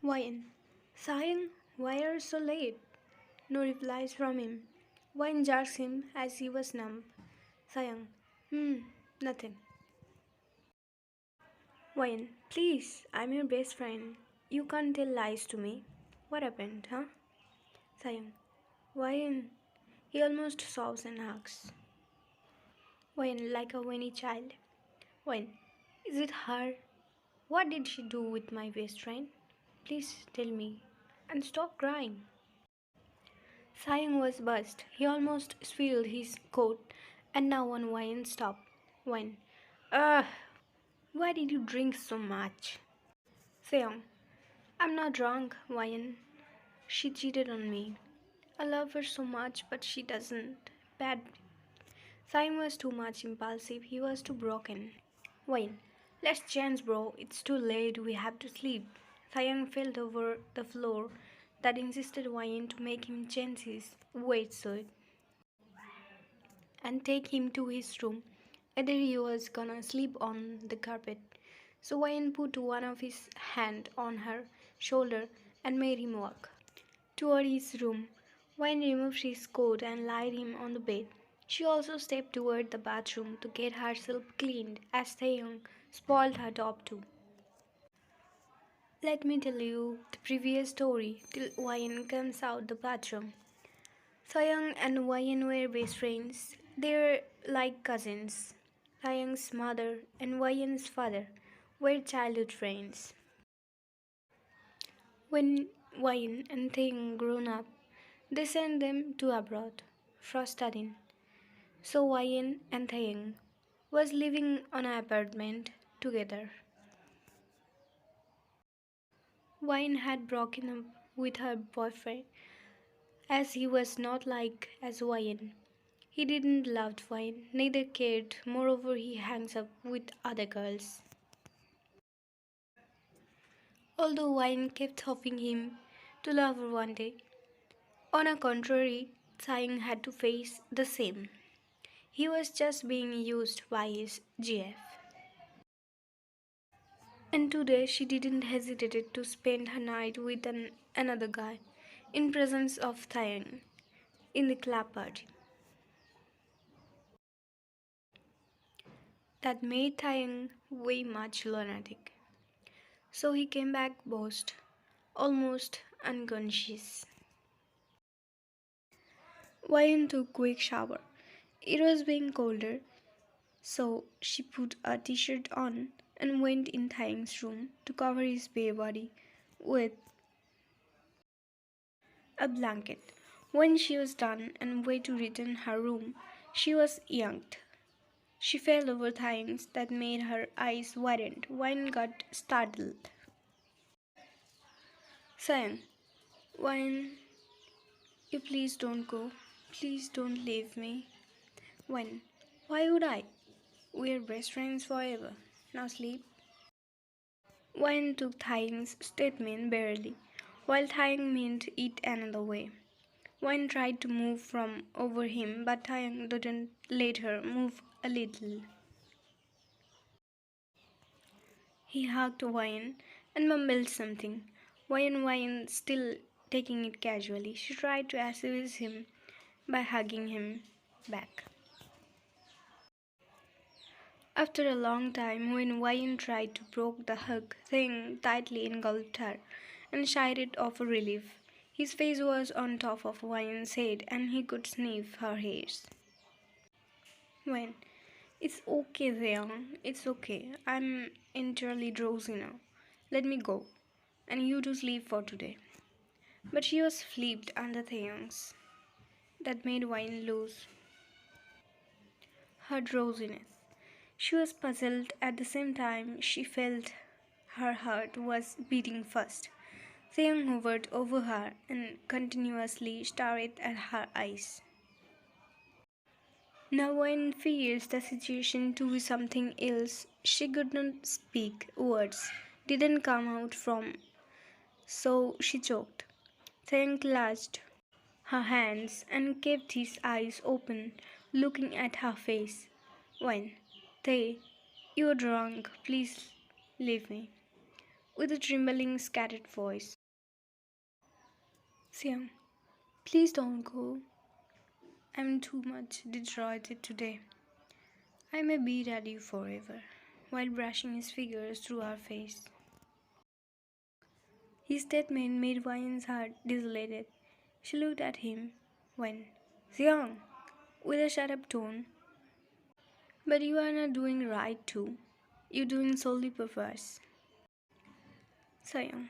Wine. Sighing, why are you so late? No replies from him. Wine jars him as he was numb. Sighing, nothing. Wine, please, I'm your best friend. You can't tell lies to me. What happened, huh? Sighing, Wine. He almost sobs and hugs. Wine, like a whiny child. Wine, is it her? What did she do with my best friend? Please tell me. And stop crying. Sighing was burst. He almost spilled his coat, and now one wine stopped. Wine. Ugh, why did you drink so much? Seong. I'm not drunk, Wine. She cheated on me. I love her so much, but she doesn't. Bad. Sighing was too much impulsive. He was too broken. Wine. Let's change, bro. It's too late. We have to sleep. Sighing fell over the floor that insisted Wine to make him change his wetsuit and take him to his room. Either he was gonna sleep on the carpet. So Wayne put one of his hand on her shoulder and made him walk toward his room. Wayne removed his coat and laid him on the bed. She also stepped toward the bathroom to get herself cleaned as Taehyung spoiled her top too. Let me tell you the previous story till Wayne comes out the bathroom. Sayang and Wayan were best friends. They're like cousins. Sayang's mother and Wayan's father were childhood friends. When Wayan and Thing grown up, they sent them to abroad for studying. So Wayan and Thing was living on an apartment together. Wayan had broken up with her boyfriend as he was not like as Wayan. He didn't love wine, neither cared. Moreover, he hangs up with other girls. Although wine kept hoping him to love her one day, on the contrary, Tsang had to face the same. He was just being used by his GF. And today she didn't hesitate to spend her night with another guy in presence of Tsang in the club party. That made Tsang way much lunatic. So he came back boast, almost unconscious. Wayan took a quick shower. It was being colder, so she put a t-shirt on and went in Thang's room to cover his bare body with a blanket. When she was done and way to return her room, she was yanked. She fell over things that made her eyes widen. Wayan got startled. Sayang, Wayan, you please don't go. Please don't leave me. When? Why would I? We're best friends forever. Now sleep. Wine took Thang's statement barely, while Thang meant it another way. Wine tried to move from over him, but Thang didn't let her move a little. He hugged Wine and mumbled something. Wine still taking it casually. She tried to assuage him by hugging him back. After a long time, when Wayne tried to break the hug, Thing tightly engulfed her and shied it off in relief. His face was on top of Wayne's head and he could sniff her hairs. Wayne, it's okay, Theon. It's okay. I'm entirely drowsy now. Let me go. And you to sleep for today. But she was flipped under Theon's. That made Wayne lose her drowsiness. She was puzzled at the same time she felt her heart was beating fast. Theon hovered over her and continuously stared at her eyes. Now when fears the situation to be something else, she could not speak. Words didn't come out from, so she choked. Theon clutched her hands and kept his eyes open, looking at her face. When, Tay, you're drunk, please leave me. With a trembling, scattered voice. Siang, please don't go. I'm too much destroyed today. I may be at you forever, while brushing his fingers through her face. His statement made Wayan's heart desolated. She looked at him when, Siang, with a shut up tone, but you are not doing right too. You're doing solely perverse. Siang,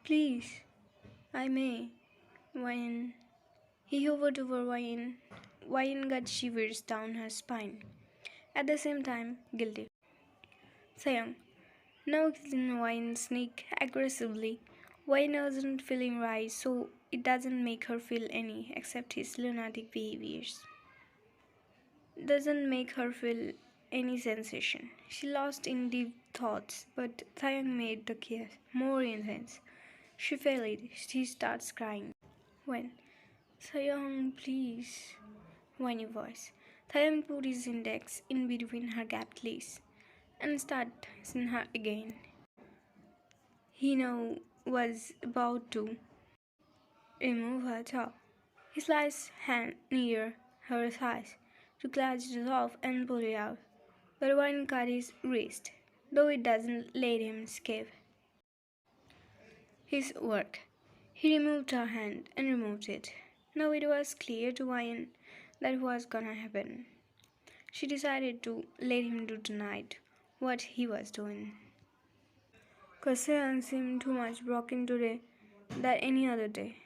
please, I may. Wayan. He hovered over Wayan. Wayan got shivers down her spine. At the same time, guilty. Sayang, now kissing Wayan sneak aggressively. Wayan wasn't feeling right, so it doesn't make her feel any except his lunatic behaviors. Doesn't make her feel any sensation. She lost in deep thoughts, but Thayang made the kiss more intense. She felt it. She starts crying. When? Thayang, please. Whiny voice. Thayang put his index in between her gapped lips and started kissing her again. He now was about to remove her top. He sliced hand near her thighs to clutch it off and pull it out, but one cut his wrist, though it doesn't let him escape his work. He removed her hand and removed it. Now it was clear to Ryan that was gonna happen. She decided to let him do tonight what he was doing. Kasean seemed too much broken today than any other day,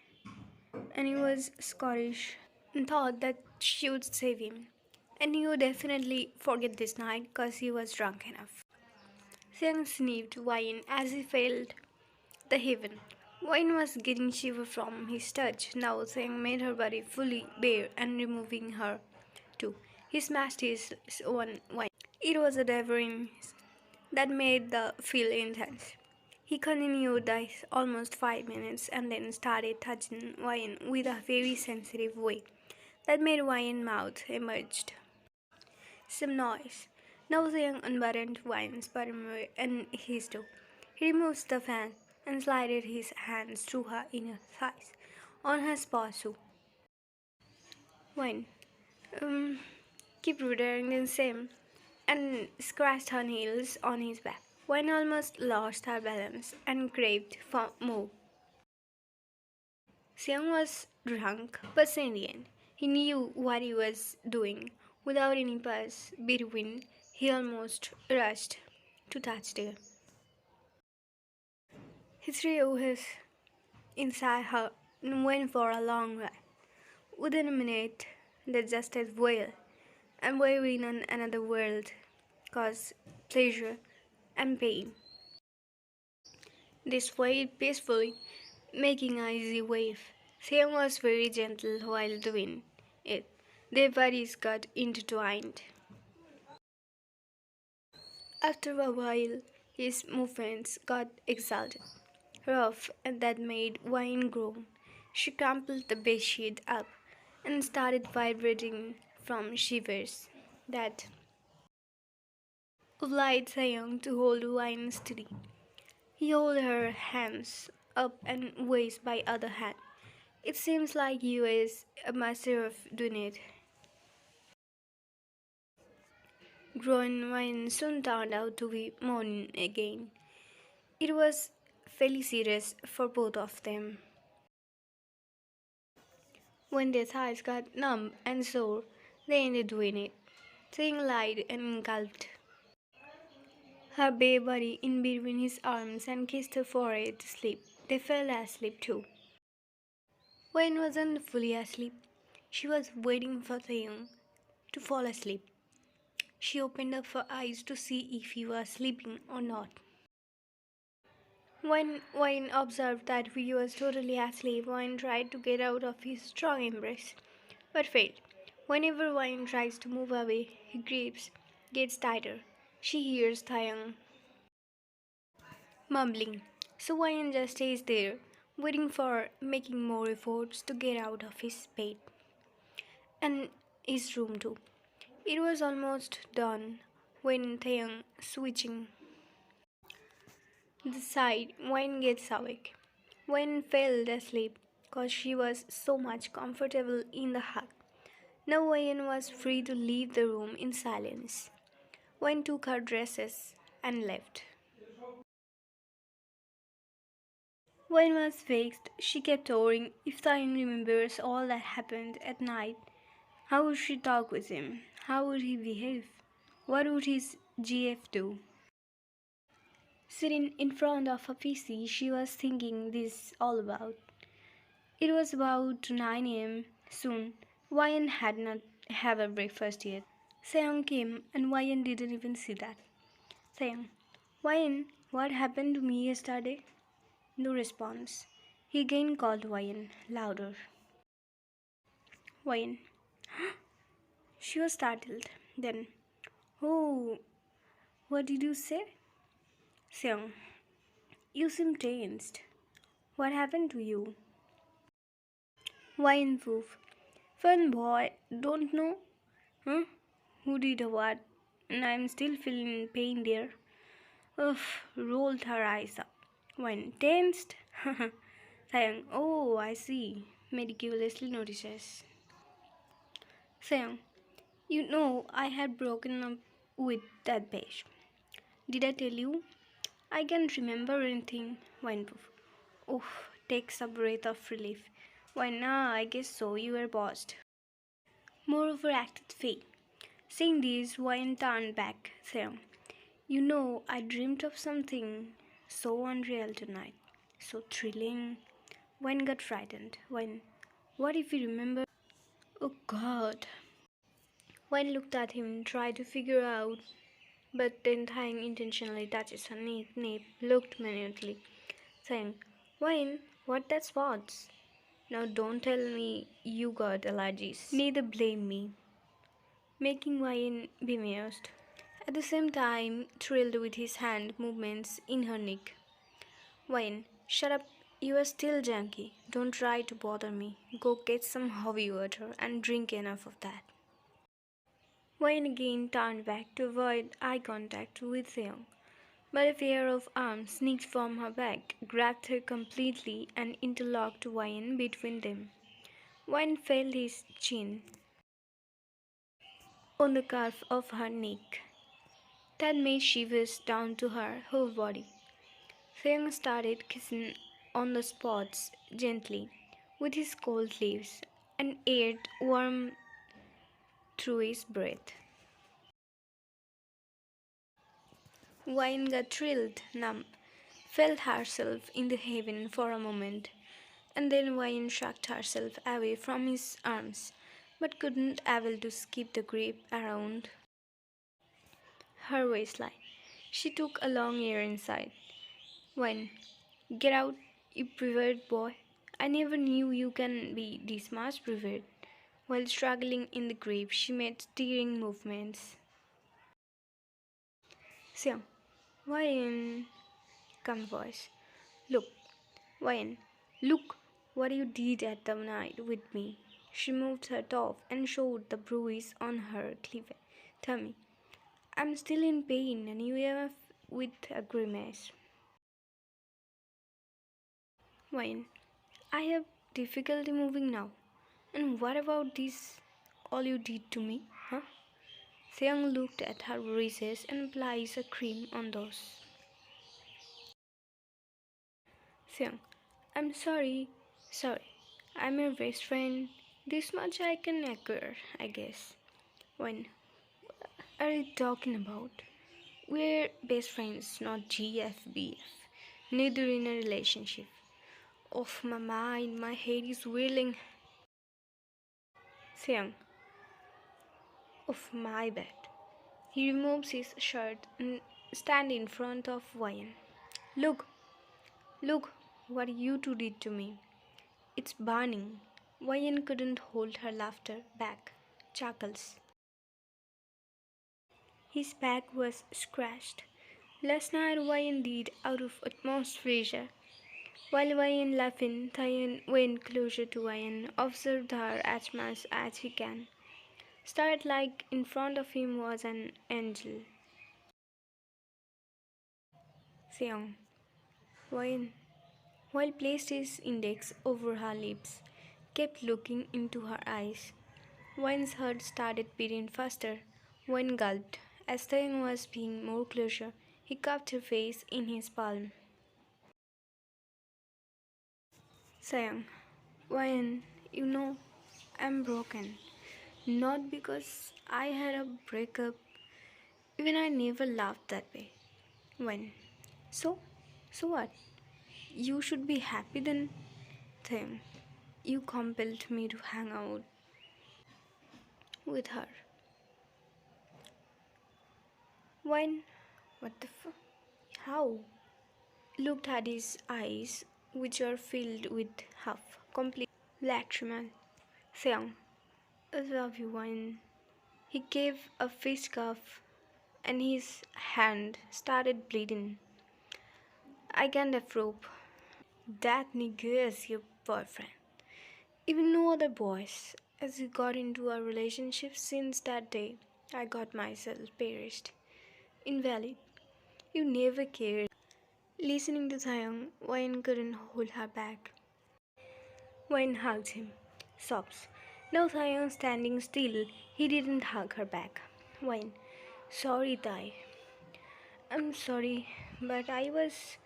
and he was Scottish and thought that she would save him. And he would definitely forget this night because he was drunk enough. Seung sniffed wine as he felt the heaven. Wine was getting shiver from his touch. Now Seung made her body fully bare and removing her too. He smashed his own wine. It was a devouring that made the feel intense. He continued this almost 5 minutes and then started touching Wine with a very sensitive way that made Wine's mouth emerged. Some noise. Now the young unbuttoned Wine's bottom and his toe. He removed the fan and slided his hands through her inner thighs on her torso. Wine. Um, keep returning the same and scratched her nails on his back. Wine almost lost her balance and craved for more. Siang was drunk but sentient. He knew what he was doing. Without any pause between, he almost rushed to touch her. He threw his inside her and went for a long ride. Within a minute, they just as well, and were in another world, cause pleasure and pain. They swayed peacefully, making an easy wave. Sam was very gentle while doing it. Their bodies got intertwined. After a while, his movements got exalted, rough, and that made Wine groan. She crumpled the bedsheet up and started vibrating from shivers that obliged Sayong to hold Wine steady. He held her hands up and waist by other hand. It seems like he was a master of doing it. Grown Wine soon turned out to be mourning again. It was fairly serious for both of them. When their thighs got numb and sore, they ended doing it. Saying lied and gulped her bare body in between his arms and kissed her forehead to sleep. They fell asleep too. Wayne wasn't fully asleep. She was waiting for Theung to fall asleep. She opened up her eyes to see if he was sleeping or not. When Wayne observed that he was totally asleep, Wayne tried to get out of his strong embrace, but failed. Whenever Wayne tries to move away, his grip gets tighter. She hears Theung mumbling, so Wayne just stays there, waiting for making more efforts to get out of his bed and his room too. It was almost done when Taeyang, switching the side, Wayne gets awake. Wayne fell asleep because she was so much comfortable in the hug. Now Wayne was free to leave the room in silence. Wayne took her dresses and left. Wayne was vexed. She kept worrying if Taeyang remembers all that happened at night. How would she talk with him? How would he behave? What would his GF do? Sitting in front of a PC, she was thinking this all about. It was about 9 a.m. soon. Wyan had not had a breakfast yet. Seong came and Wyan didn't even see that. Seong, Wyan, what happened to me yesterday? No response. He again called Wyan, louder. Wyan. She was startled. Then, oh, what did you say? Seong, you seem tensed. What happened to you? Wyan poof. Fun boy, don't know? Huh? Who did what? And I'm still feeling pain there. Ugh, rolled her eyes up. When tensed? Sayang, oh, I see. Meticulously notices. Sayang, you know I had broken up with that bitch. Did I tell you? I can't remember anything. Wine poof. Oh, takes a breath of relief. Why, nah, I guess so. You were bossed. More overacted Faye. Saying this, Wine turned back, saying, you know, I dreamed of something so unreal tonight, so thrilling. Wayne got frightened. Wayne, what if you remember? Oh God. Wayne looked at him, tried to figure out, but then Thang intentionally touches her nape, looked minutely, saying, Wayne, what that spots? Now don't tell me you got allergies. Neither blame me. Making Wayne bemused. At the same time, thrilled with his hand movements in her neck. Wayne, shut up. You are still junky. Don't try to bother me. Go get some holy water and drink enough of that. Wayne again turned back to avoid eye contact with Theon, but a pair of arms sneaked from her back, grabbed her completely, and interlocked Wayne between them. Wayne felt his chin on the calf of her neck. That made shivers down to her whole body. Theon started kissing on the spots gently with his cold lips, and air warm through his breath. Wine got thrilled, numb, felt herself in the heaven for a moment, and then Wine shrugged herself away from his arms, but couldn't able to skip the grip around her waistline. She took a long air inside. Wine, get out, you pervert boy. I never knew you can be this much pervert. While struggling in the grip, she made steering movements. Xiang, Wine, calm voice. Look, Wayne, look what you did at the night with me. She moved her top and showed the bruise on her cleavage. Tell me, I'm still in pain and you have with a grimace. Wayne, I have difficulty moving now. And what about this? All you did to me, huh? Seong looked at her bruises and applied a cream on those. Seong, I'm sorry, sorry. I'm your best friend. This much I can acquire, I guess. When are you talking about? We're best friends, not GFBF. Neither in a relationship. Off my mind, my head is whirling. Seong, off my bed. He removes his shirt and stands in front of Wyan. Look, look what you two did to me. It's burning. Wyan couldn't hold her laughter back. Chuckles. His back was scratched. Last night Wyan did out of utmost pleasure. While Wayan laughing, Thayan went closer to Wayan, observed her as much as he can. Started like in front of him was an angel. Seong. Wayan, while placed his index over her lips, kept looking into her eyes. Wayan's heart started beating faster. Wayan gulped. As Thayan was being more closer, he cupped her face in his palm. Sayang, Wayan, you know, I'm broken. Not because I had a breakup. Even I never laughed that way. When? So? So what? You should be happy then. Thing. You compelled me to hang out with her. When? What the f? How? Looked at his eyes, which are filled with half complete lacrimal. Seong, I love you, Wine. He gave a fist cuff and his hand started bleeding. I can't approve. That nigga is your boyfriend. Even no other boys. As we got into a relationship since that day, I got myself perished. Invalid. You never cared. Listening to Thayoung, Wayne couldn't hold her back. Wayne hugged him. Sobs. Now Thayoung standing still, he didn't hug her back. Wayne. Sorry, Thai. I'm sorry, but I was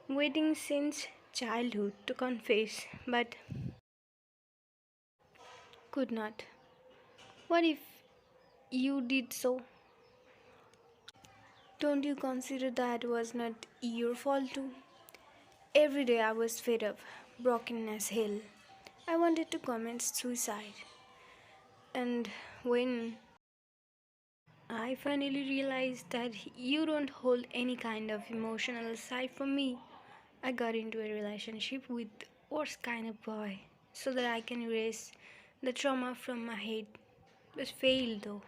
waiting since childhood to confess, but could not. What if you did so? Don't you consider that was not your fault too? Every day I was fed up, broken as hell. I wanted to commit suicide. And when I finally realized that you don't hold any kind of emotional side for me, I got into a relationship with worst kind of boy so that I can erase the trauma from my head. But failed though.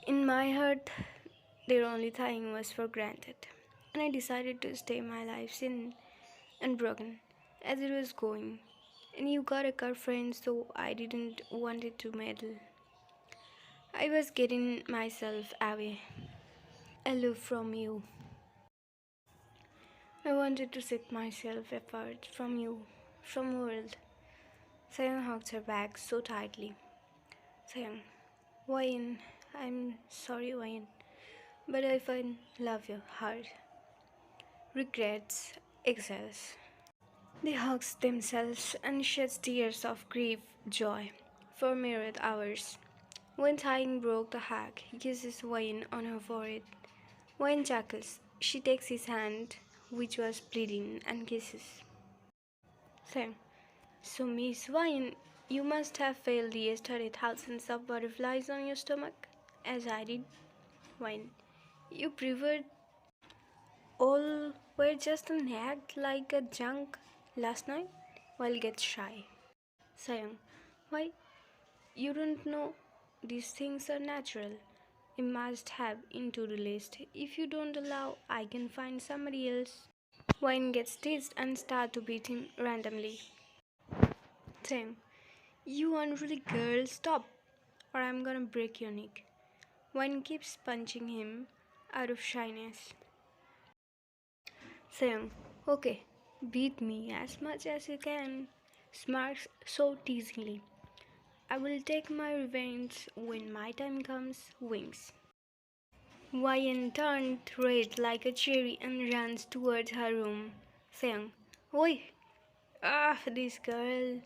In my heart, their only thing was for granted, and I decided to stay my life sin unbroken as it was going. And you got a girlfriend, so I didn't want it to meddle. I was getting myself away, aloof from you. I wanted to set myself apart from you, from world. Sayang hugged her back so tightly. Sayang, Wayne, I'm sorry, Wayne, but I find love your heart. Regrets, exiles. They hugged themselves and shed tears of grief, joy, for myriad hours. When Tying broke the hug, he kisses Wayne on her forehead. Wayne chuckles. She takes his hand, which was bleeding, and kisses. Saying, so Miss Wayne, you must have felt yesterday thousands of butterflies on your stomach, as I did. Wayne, you preferred all were just an act like a junk last night? Well, get shy. Sayang, why? You don't know these things are natural. You must have into the list. If you don't allow, I can find somebody else. Wine gets teased and start to beat him randomly. Saying, you unruly girl, stop, or I'm gonna break your neck. Wine keeps punching him out of shyness. Saying, okay, beat me as much as you can. Smirks so teasingly. I will take my revenge when my time comes. Wings. Wyan turned red like a cherry and runs towards her room, saying, Oi! Ah, this girl!